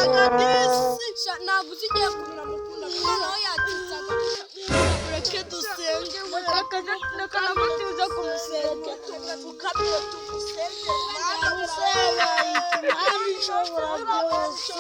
agadisi ntabwo uzigiye kurira mukunda noneho yakitsaga ureke dusenge reka nabwo tuza kumusenge ukabyo tumusenge Imana ishobora byose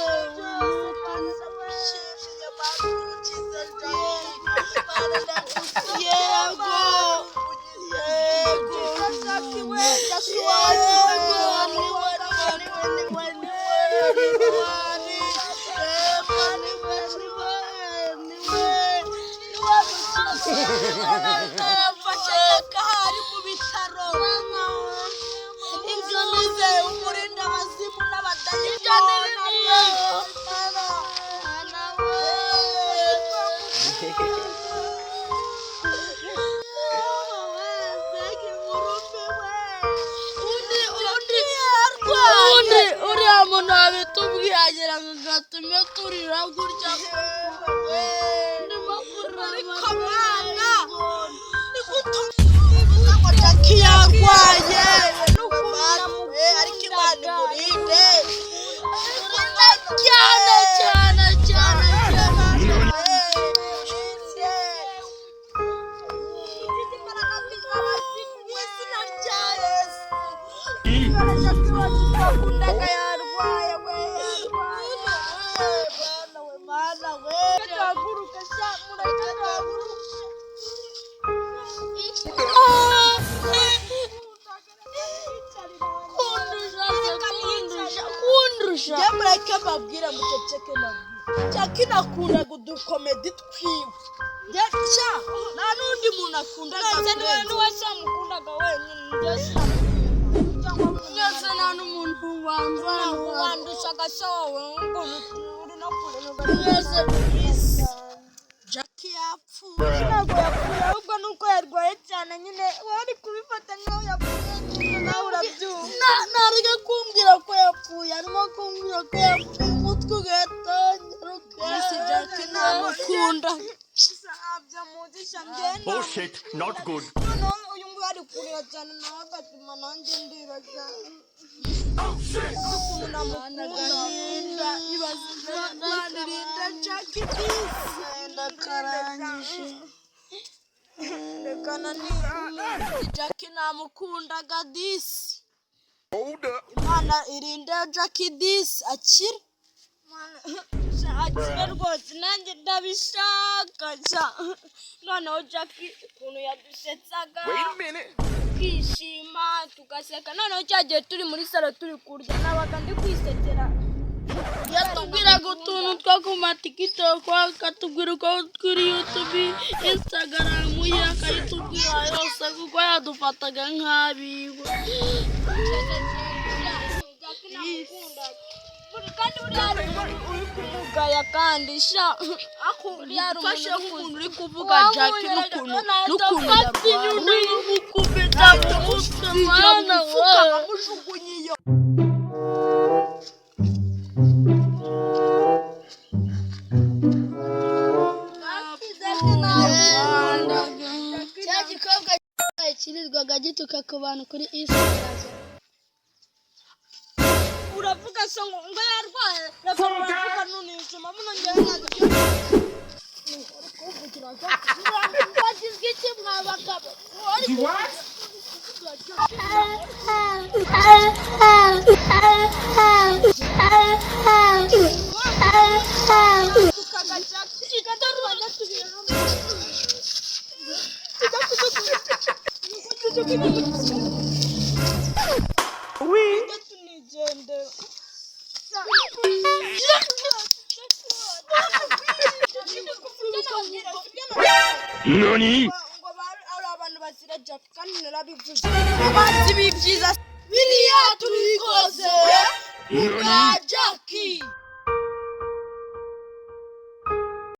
babwira muceceke nabwo cyakina akunda gudukomedi twiwe ndetse nta n'undi muntu akunda n'undi wese amukundaga wenyine ndetse nta n'umuntu wandushaga se wowe ngo uri no kureba neza Jackie yapfuye ntabwo yapfuye ahubwo nuko yarwaye cyane nyine wari kubifata nkaho yapfuye nawe urabyumva ntarega kumbwira ko yapfuye arimo kumbwira ko yapfuye umutwe ugatangira isi Jackie namukunda bullshit not good uyu nguyu ari kurira cyane nawe agatuma nanjye ndira cyane namukunda ibazirinda Jackie ndakarangije reka Jackie namukundaga disi Imana irinde Jackie disi akira akira rwose nanjye ndabishaka noneho Jackie ukuntu yadusetsaga twishima tugaseka noneho cyagiye turi muri salo turi kurya nabaga ndi kwisekera yatubwiraga utuntu two ku matiktok akatubwira uko kuri YouTube Instagram ye akayitubwira yose kuko yadufataga nk'abiwe kandi uri kumugaya kandi sha ufashe nk'umuntu uri kuvuga Jackie n'ukuntu yarwaye ukubita mu mutwe mwana we mujugunye iyo kirirwaga gituka ku bantu kuri Instagram uravuga se ngo yarwaye uravuga none yicuma muno ngere ntabyo kuvugira bagizwe iki mwabagabo Nani? abantu bazira Jackie kandi narabivuze abazi bibyiza biriya tubikoze Jackie